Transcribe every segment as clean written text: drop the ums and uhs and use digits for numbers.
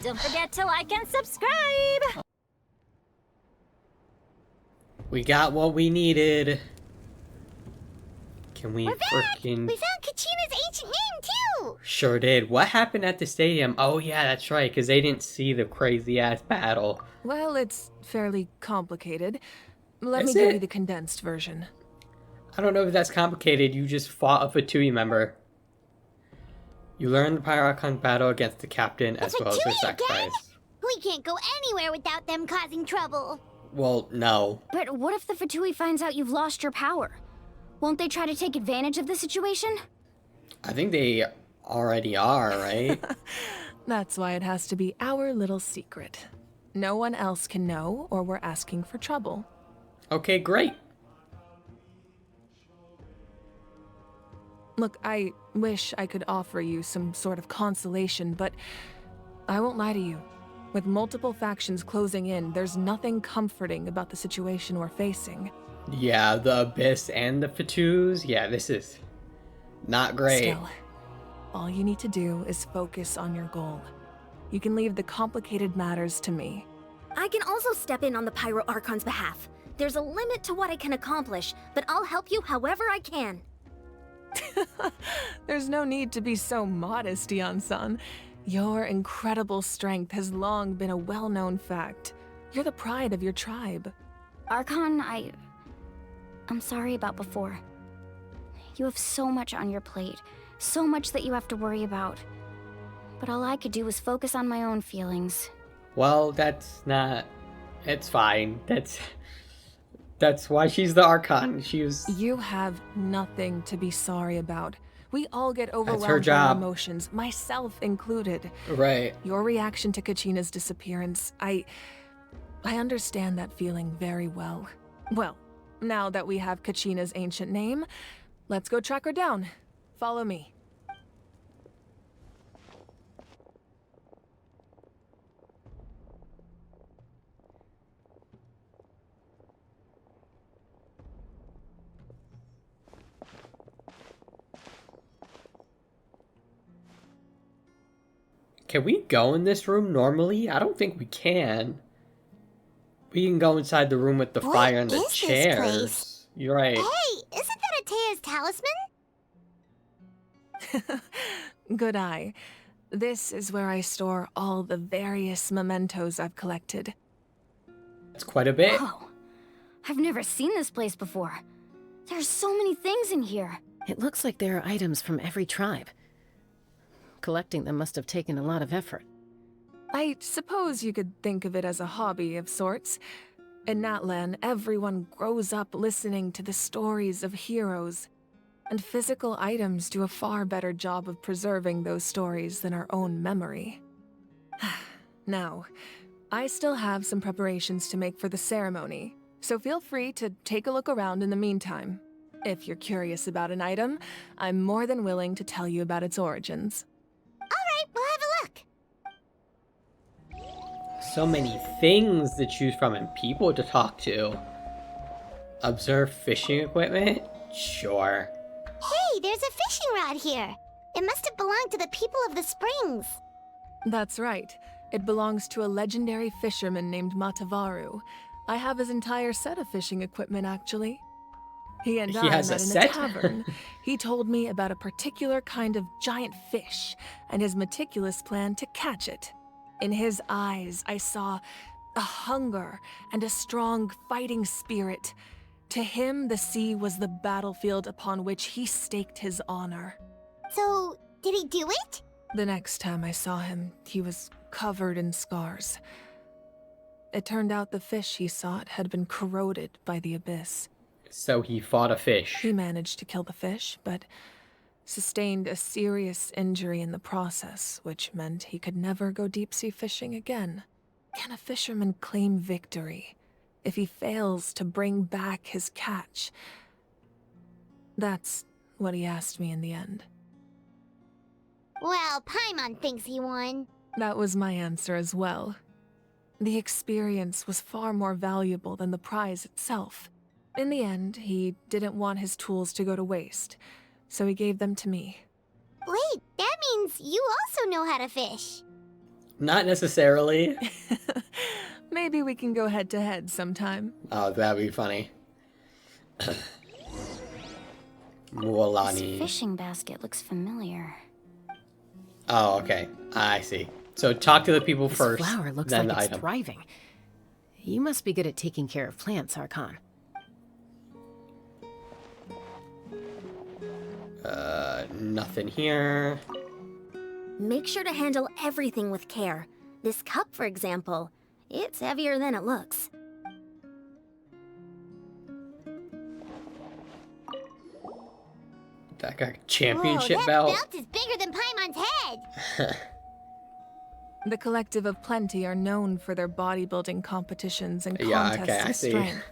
Don't forget to like and subscribe! We got what we needed. Can we We're back! freaking... We found Kachina's ancient name, too! Sure did. What happened at the stadium? Oh yeah, that's right, because they didn't see the crazy-ass battle. Well, it's fairly complicated. Let me Is give it? you the condensed version. I don't know if that's complicated. You just fought a Fatui member. You learned the Pyrocon's battle against the captain as well as her Fatui again? sacrifice. We can't go anywhere without them causing trouble. Well, no. But what if the Fatui finds out you've lost your power? Won't they try to take advantage of the situation? I think they already are, right? That's why it has to be our little secret. No one else can know, or we're asking for trouble. Okay, great. Look, I wish I could offer you some sort of consolation, but I won't lie to you. With multiple factions closing in, there's nothing comforting about the situation we're facing. Yeah, the Abyss and the Fatus. Yeah, this is not great. Still, all you need to do is focus on your goal. You can leave the complicated matters to me. I can also step in on the Pyro Archon's behalf. There's a limit to what I can accomplish, but I'll help you however I can. There's no need to be so modest, Yan-san. Your incredible strength has long been a well-known fact. You're the pride of your tribe. Archon, I'm sorry about before. You have so much on your plate, so much that you have to worry about. But all I could do was focus on my own feelings. Well, that's not... It's fine. That's why she's the Archon. She was... You have nothing to be sorry about. We all get her overwhelmed by job. emotions, myself included. Right. Your reaction to Kachina's disappearance, I understand that feeling very well. Well, now that we have Kachina's ancient name, let's go track her down. Follow me. Can we go in this room normally? I don't think we can. We can go inside the room with the What fire and the is this chairs. place? You're right. Hey, isn't that Atea's talisman? Good eye. This is where I store all the various mementos I've collected. It's quite a bit. Whoa. I've never seen this place before. There's so many things in here. It looks like there are items from every tribe. Collecting them must have taken a lot of effort. I suppose you could think of it as a hobby of sorts. In Natlan, everyone grows up listening to the stories of heroes, and physical items do a far better job of preserving those stories than our own memory. Now, I still have some preparations to make for the ceremony, so feel free to take a look around in the meantime. If you're curious about an item, I'm more than willing to tell you about its origins. We'll have a look. So many things to choose from and people to talk to. Observe fishing equipment? Sure. Hey, there's a fishing rod here. It must have belonged to the people of the springs. That's right. It belongs to a legendary fisherman named Matavaru. I have his entire set of fishing equipment, actually. He and I has a met in a set? tavern. He told me about a particular kind of giant fish and his meticulous plan to catch it. In his eyes, I saw a hunger and a strong fighting spirit. To him, the sea was the battlefield upon which he staked his honor. So, did he do it? The next time I saw him, he was covered in scars. It turned out the fish he sought had been corroded by the abyss. So he fought a fish. He managed to kill the fish, but sustained a serious injury in the process, which meant he could never go deep-sea fishing again. Can a fisherman claim victory if he fails to bring back his catch? That's what he asked me in the end. Well, Paimon thinks he won. That was my answer as well. The experience was far more valuable than the prize itself. In the end, he didn't want his tools to go to waste, so he gave them to me. Wait, that means you also know how to fish. Not necessarily. Maybe we can go head to head sometime. Oh, that'd be funny. This Mualani. fishing basket looks familiar. Oh, okay. I see. So talk to the people This first, flower looks then like the it's item. thriving. You must be good at taking care of plants, Archon. Nothing here. Make sure to handle everything with care. This cup, for example, it's heavier than it looks. That got a championship Whoa, that belt. belt is bigger than Paimon's head. The Collective of Plenty are known for their bodybuilding competitions and Yeah, contests okay, I of see. strength.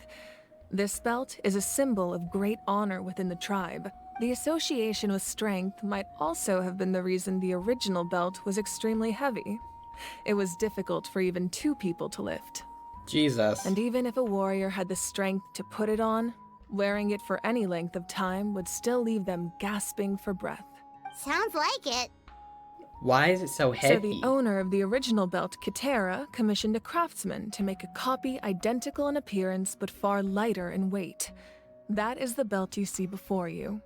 This belt is a symbol of great honor within the tribe. The association with strength might also have been the reason the original belt was extremely heavy. It was difficult for even 2 people to lift. Jesus. And even if a warrior had the strength to put it on, wearing it for any length of time would still leave them gasping for breath. Sounds like it. Why is it so So heavy? the owner of the original belt, Kitera, commissioned a craftsman to make a copy identical in appearance but far lighter in weight. That is the belt you see before you.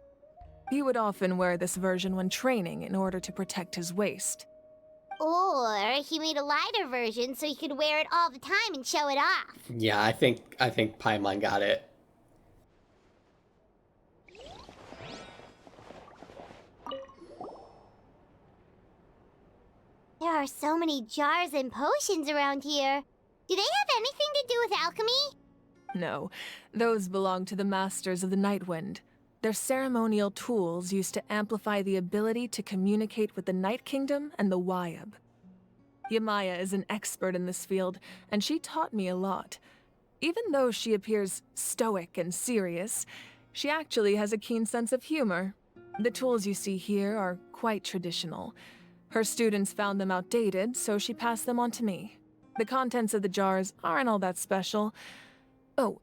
He would often wear this version when training in order to protect his waist. Or he made a lighter version so he could wear it all the time and show it off. Yeah, I think Paimon got it. There are so many jars and potions around here. Do they have anything to do with alchemy? No, those belong to the Masters of the Nightwind. They're ceremonial tools used to amplify the ability to communicate with the Night Kingdom and the Wyab. Yamaya is an expert in this field, and she taught me a lot. Even though she appears stoic and serious, she actually has a keen sense of humor. The tools you see here are quite traditional. Her students found them outdated, so she passed them on to me. The contents of the jars aren't all that special. Oh,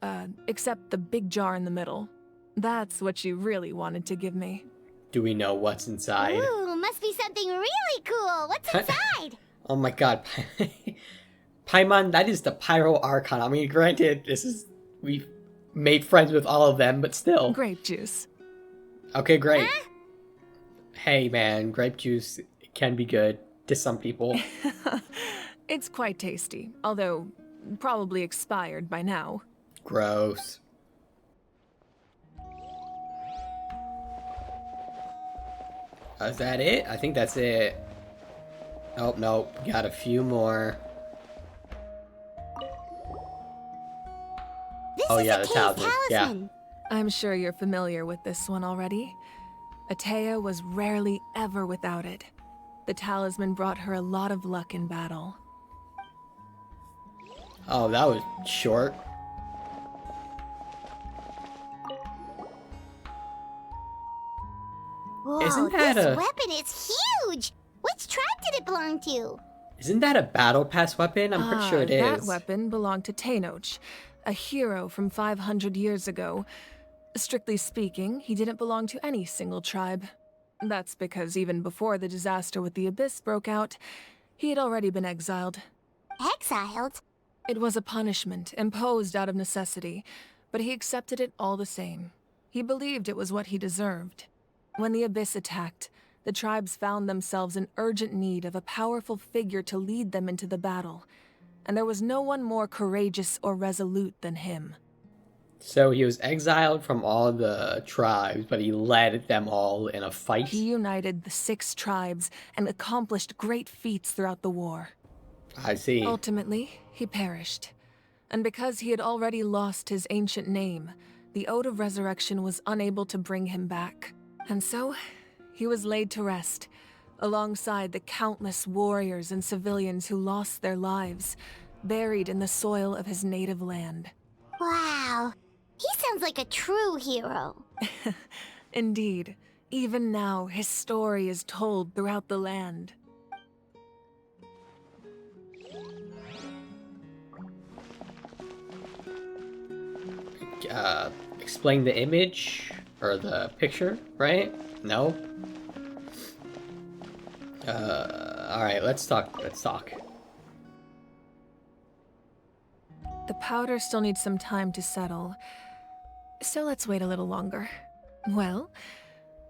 except the big jar in the middle. That's what she really wanted to give me. Do we know what's inside? Ooh, must be something really cool. What's inside? Oh my god. Paimon, that is the Pyro Archon. I mean, granted, we've made friends with all of them, but still. Grape juice. Okay, great. Hey man, grape juice can be good to some people. It's quite tasty, although probably expired by now. Gross. Is that it? I think that's it. Oh, no. Got a few more. This Oh, is yeah, a the cave talisman. Yeah. talisman. I'm sure you're familiar with this one already. Atea was rarely ever without it. The talisman brought her a lot of luck in battle. Oh, that was short. Whoa, Isn't that this a- weapon is huge! Which tribe did it belong to? Isn't that a battle pass weapon? I'm pretty sure it is. That weapon belonged to Tenoch, a hero from 500 years ago. Strictly speaking, he didn't belong to any single tribe. That's because even before the disaster with the Abyss broke out, he had already been exiled. Exiled? It was a punishment imposed out of necessity, but he accepted it all the same. He believed it was what he deserved. When the Abyss attacked, the tribes found themselves in urgent need of a powerful figure to lead them into the battle, and there was no one more courageous or resolute than him. So he was exiled from all the tribes, but he led them all in a fight. He united the 6 tribes and accomplished great feats throughout the war. I see. Ultimately, he perished. And because he had already lost his ancient name, the Ode of Resurrection was unable to bring him back. And so, he was laid to rest, alongside the countless warriors and civilians who lost their lives, buried in the soil of his native land. Wow. He sounds like a true hero. Indeed, even now his story is told throughout the land. Explain the image or the picture, right? No. All right. Let's talk. the powder still needs some time to settle. So let's wait a little longer. Well,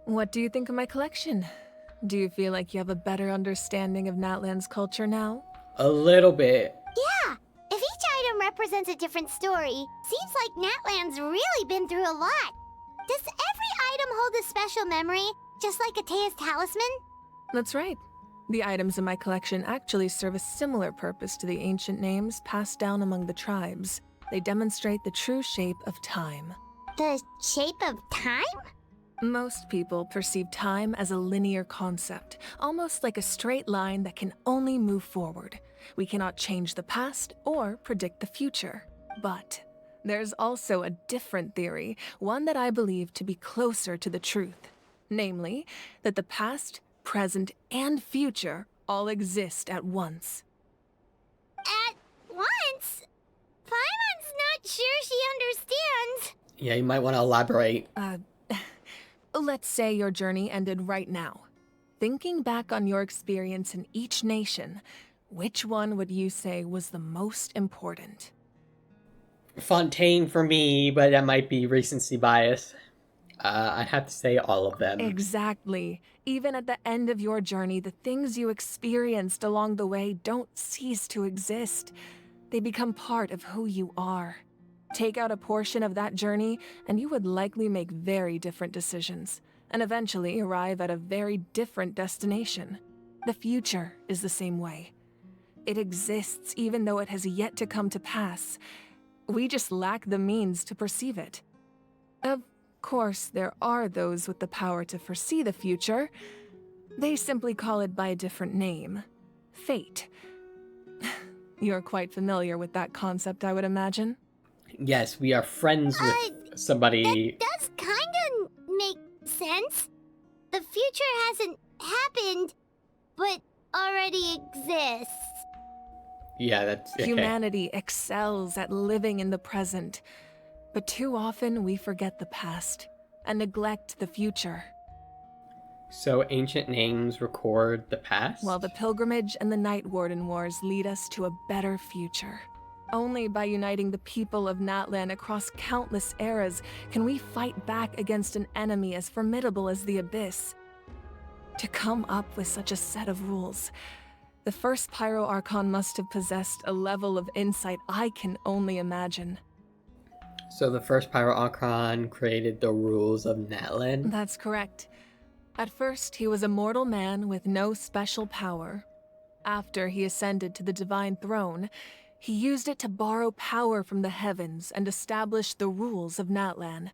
what do you think of my collection? Do you feel like you have a better understanding of Natlan's culture now? A little bit. Yeah, if each item represents a different story, seems like Natlan's really been through a lot. Does every item hold a special memory, just like Atea's talisman? That's right. The items in my collection actually serve a similar purpose to the ancient names passed down among the tribes. They demonstrate the true shape of time. The shape of time? Most people perceive time as a linear concept, almost like a straight line that can only move forward. We cannot change the past or predict the future. But there's also a different theory, one that I believe to be closer to the truth. Namely, that the past, present, and future all exist at once. At once? Paimon's not sure she understands. Yeah, you might want to elaborate. Let's say your journey ended right now. Thinking back on your experience in each nation, which one would you say was the most important? Fontaine for me, but that might be recency bias. I'd have to say all of them. Exactly. Even at the end of your journey, the things you experienced along the way don't cease to exist. They become part of who you are. Take out a portion of that journey, and you would likely make very different decisions, and eventually arrive at a very different destination. The future is the same way. It exists even though it has yet to come to pass. We just lack the means to perceive it. Of course, there are those with the power to foresee the future. They simply call it by a different name. Fate. You're quite familiar with that concept, I would imagine. Yes, we are friends with somebody. That does kinda make sense. The future hasn't happened, but already exists. Yeah, that's okay. Humanity excels at living in the present, but too often we forget the past and neglect the future. So ancient names record the past? While the pilgrimage and the Night Warden Wars lead us to a better future. Only by uniting the people of Natlan across countless eras can we fight back against an enemy as formidable as the Abyss. To come up with such a set of rules, the first Pyro Archon must have possessed a level of insight I can only imagine. So the first Pyro Archon created the rules of Natlan? That's correct. At first, he was a mortal man with no special power. After he ascended to the Divine Throne, he used it to borrow power from the heavens and establish the rules of Natlan,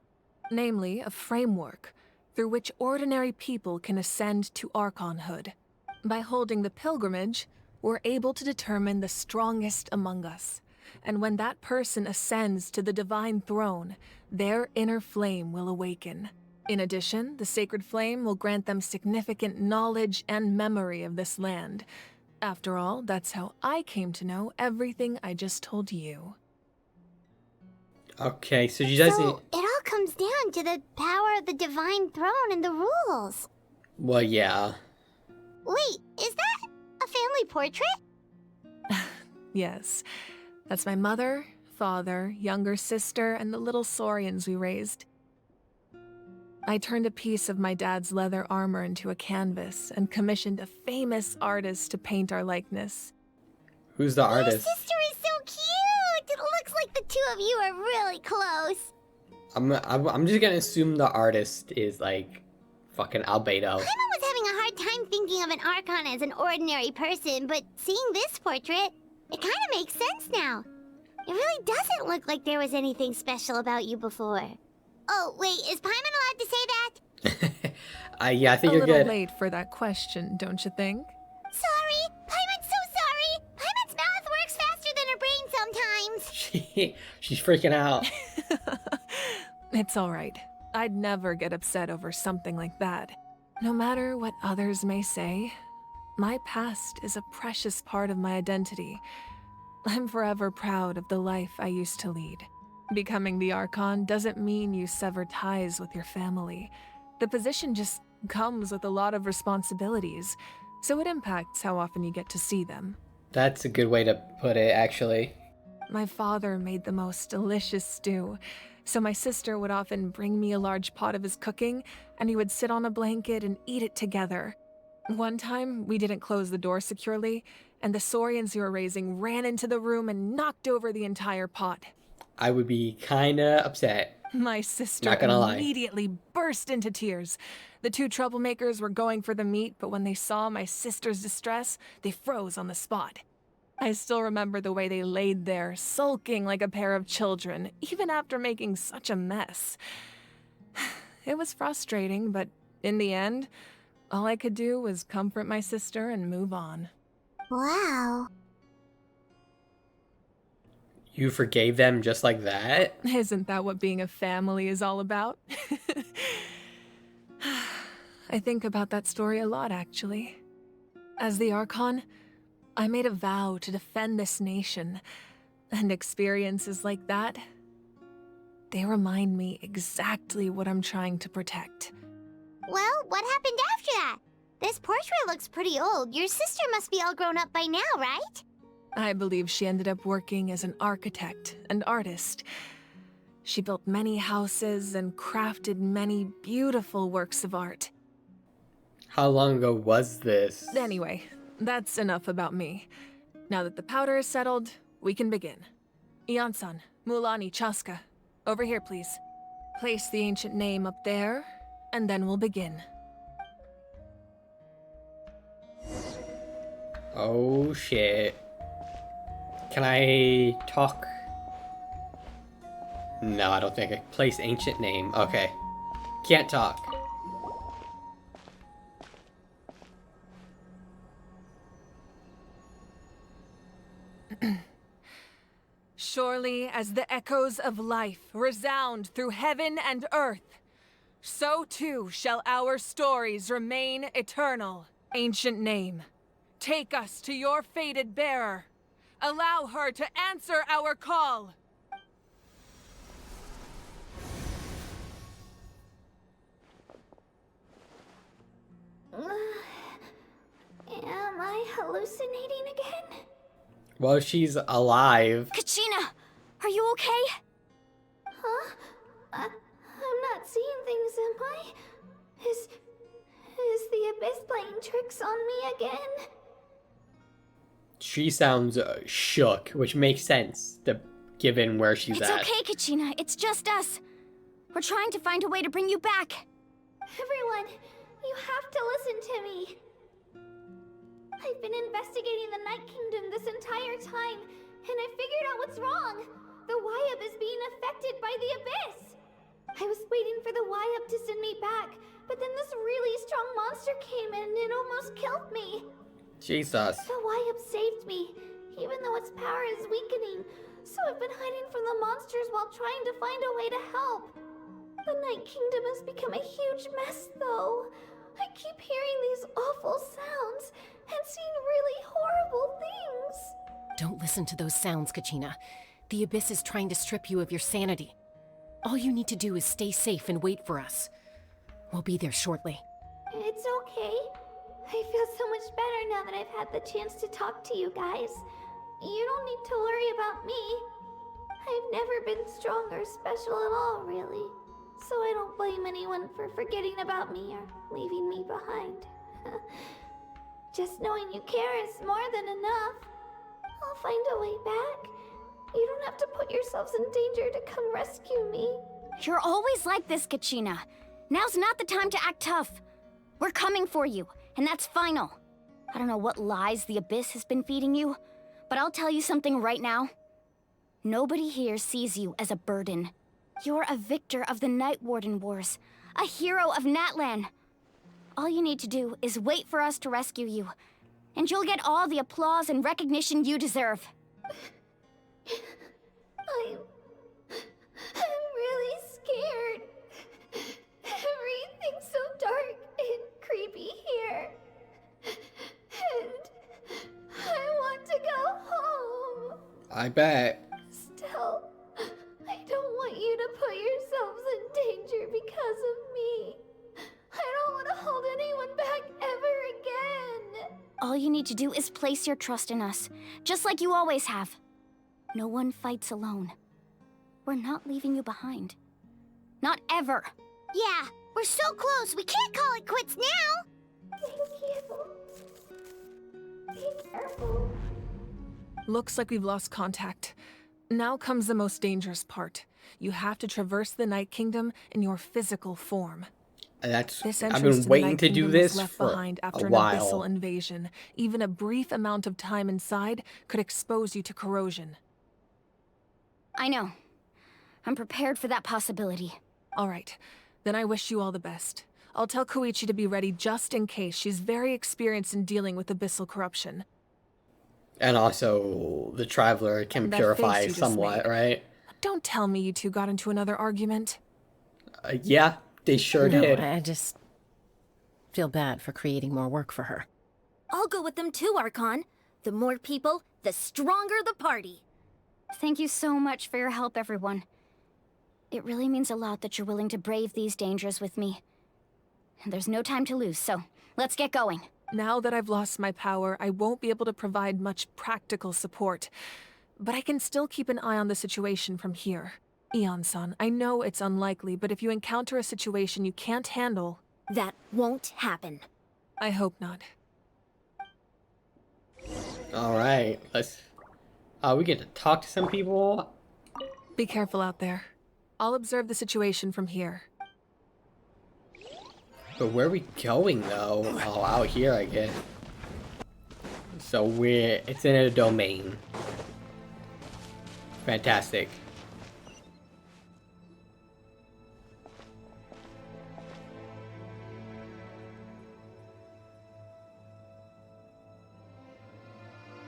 namely a framework through which ordinary people can ascend to Archonhood. By holding the pilgrimage, we're able to determine the strongest among us, and when that person ascends to the Divine Throne, their inner flame will awaken. In addition, the sacred flame will grant them significant knowledge and memory of this land. After all, that's how I came to know everything I just told you. Okay, so she doesn't... So it all comes down to the power of the Divine Throne and the rules. Well, yeah. Wait, is that a family portrait? Yes, that's my mother, father, younger sister, and the little saurians we raised. I turned a piece of my dad's leather armor into a canvas and commissioned a famous artist to paint our likeness. Who's the Your artist? sister is so cute! It looks like the two of you are really close. I'm just gonna assume the artist is like fucking Albedo. Paimon was having a hard time thinking of an Archon as an ordinary person, but seeing this portrait, it kind of makes sense now. It really doesn't look like there was anything special about you before. Oh, wait, is Paimon allowed to say that? Yeah, I think A you're little good. late for that question, don't you think? Sorry! Paimon's so sorry! Paimon's mouth works faster than her brain sometimes! She's freaking out. It's all right. I'd never get upset over something like that. No matter what others may say, my past is a precious part of my identity. I'm forever proud of the life I used to lead. Becoming the Archon doesn't mean you sever ties with your family. The position just comes with a lot of responsibilities, so it impacts how often you get to see them. That's a good way to put it, actually. my father made the most delicious stew, so my sister would often bring me a large pot of his cooking, and we would sit on a blanket and eat it together. One time, we didn't close the door securely, and the saurians you were raising ran into the room and knocked over the entire pot. I would be kinda upset. My sister Not gonna lie. immediately burst into tears. The two troublemakers were going for the meat, but when they saw my sister's distress, they froze on the spot. I still remember the way they laid there, sulking like a pair of children, even after making such a mess. It was frustrating, but in the end, all I could do was comfort my sister and move on. Wow. You forgave them just like that? Isn't that what being a family is all about? I think about that story a lot, actually. As the Archon, I made a vow to defend this nation, and experiences like that, they remind me exactly what I'm trying to protect. Well, what happened after that? This portrait looks pretty old. Your sister must be all grown up by now, right? I believe she ended up working as an architect and artist. She built many houses and crafted many beautiful works of art. How long ago was this? Anyway, that's enough about me. Now that the powder is settled, we can begin. Ian-san, Mulani, Chaska, over here please. Place the ancient name up there, and then we'll begin. Oh shit. Can I talk? No, I don't think I place ancient name. Okay. Can't talk. Surely as the echoes of life resound through heaven and earth, so too shall our stories remain eternal. Ancient name, take us to your fated bearer. Allow her to answer our call. Am I hallucinating again? Well, she's alive. Kachina, are you okay? Huh? I'm not seeing things, am I? Is the Abyss playing tricks on me again? She sounds shook, which makes sense, given where she's It's at. okay, Kachina. It's just us. We're trying to find a way to bring you back. Everyone, you have to listen to me. I've been investigating the Night Kingdom this entire time, and I figured out what's wrong. The Wyab is being affected by the Abyss. I was waiting for the Wyab to send me back, but then this really strong monster came in and it almost killed me. Jesus. The Wyab saved me, even though its power is weakening, so I've been hiding from the monsters while trying to find a way to help. The Night Kingdom has become a huge mess, though. I keep hearing these awful sounds and seeing really horrible things. Don't listen to those sounds, Kachina. The Abyss is trying to strip you of your sanity. All you need to do is stay safe and wait for us. We'll be there shortly. It's okay. I feel so much better now that I've had the chance to talk to you guys. You don't need to worry about me. I've never been strong or special at all, really. So I don't blame anyone for forgetting about me or leaving me behind. Just knowing you care is more than enough. I'll find a way back. You don't have to put yourselves in danger to come rescue me. You're always like this, Kachina. Now's not the time to act tough. We're coming for you, and that's final. I don't know what lies the Abyss has been feeding you, but I'll tell you something right now. Nobody here sees you as a burden. You're a victor of the Night Warden Wars, a hero of Natlan. All you need to do is wait for us to rescue you, and you'll get all the applause and recognition you deserve. I'm really scared. Everything's so dark and creepy here. And I want to go home. I bet. Still, I don't want you to put yourselves in danger because of me. I don't want to hold anyone back ever again. All you need to do is place your trust in us, just like you always have. No one fights alone. We're not leaving you behind. Not ever! Yeah, we're so close, we can't call it quits now! Looks like we've lost contact. Now comes the most dangerous part. You have to traverse the Night Kingdom in your physical form. And that's This I've entrance been to the waiting Night to do Kingdom this was left for behind a after an while. abyssal invasion. Even a brief amount of time inside could expose you to corrosion. I know. I'm prepared for that possibility. All right, then I wish you all the best. I'll tell Koichi to be ready just in case. She's very experienced in dealing with abyssal corruption. And also, the Traveler can That purify face you just somewhat, made. right? Don't tell me you two got into another argument. Yeah, they sure No, did. I just feel bad for creating more work for her. I'll go with them too, Archon. The more people, the stronger the party. Thank you so much for your help, everyone. It really means a lot that you're willing to brave these dangers with me. And there's no time to lose, so let's get going. Now that I've lost my power, I won't be able to provide much practical support. But I can still keep an eye on the situation from here. Eon-san, I know it's unlikely, but if you encounter a situation you can't handle... That won't happen. I hope not. Alright, let's... we get to talk to some people. Be careful out there. I'll observe the situation from here. But where are we going, though? Oh, out here, I guess. So it's in a domain. Fantastic.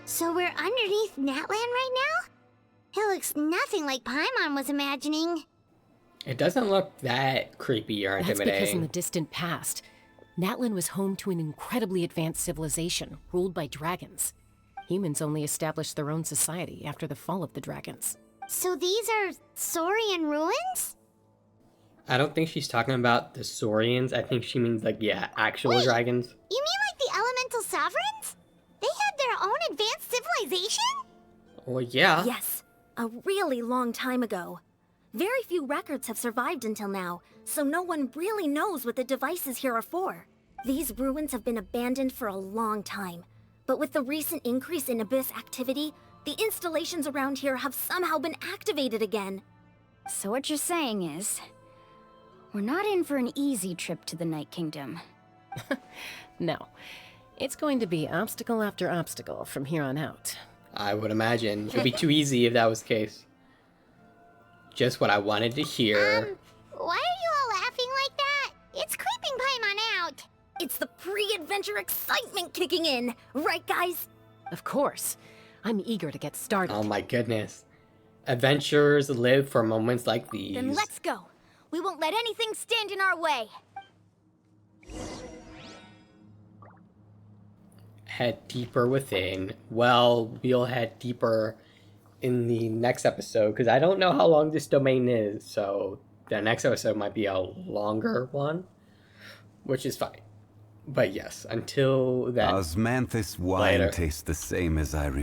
So we're underneath Natlan right now? It looks nothing like Paimon was imagining. It doesn't look that creepy or That's because in the intimidating. distant past, Natlan was home to an incredibly advanced civilization ruled by dragons. Humans only established their own society after the fall of the dragons. So these are Saurian ruins? I don't think she's talking about the Saurians. I think she means, like, yeah, actual Wait. dragons. You mean like the elemental sovereigns? They had their own advanced civilization? Well, yeah. Yes, a really long time ago. Very few records have survived until now, so no one really knows what the devices here are for. These ruins have been abandoned for a long time, but with the recent increase in Abyss activity, the installations around here have somehow been activated again. So what you're saying is... we're not in for an easy trip to the Night Kingdom. No, it's going to be obstacle after obstacle from here on out. I would imagine. It would be too easy if that was the case. Just what I wanted to hear. Why are you all laughing like that? It's creeping Paimon out. It's the pre-adventure excitement kicking in, right guys? Of course. I'm eager to get started. Oh my goodness. Adventurers live for moments like these. Then let's go. We won't let anything stand in our way. Head deeper within. Well, we'll head deeper in the next episode, because I don't know how long this domain is, so the next episode might be a longer one, which is fine. But yes, until then, Osmanthus wine later. tastes the same as I remember.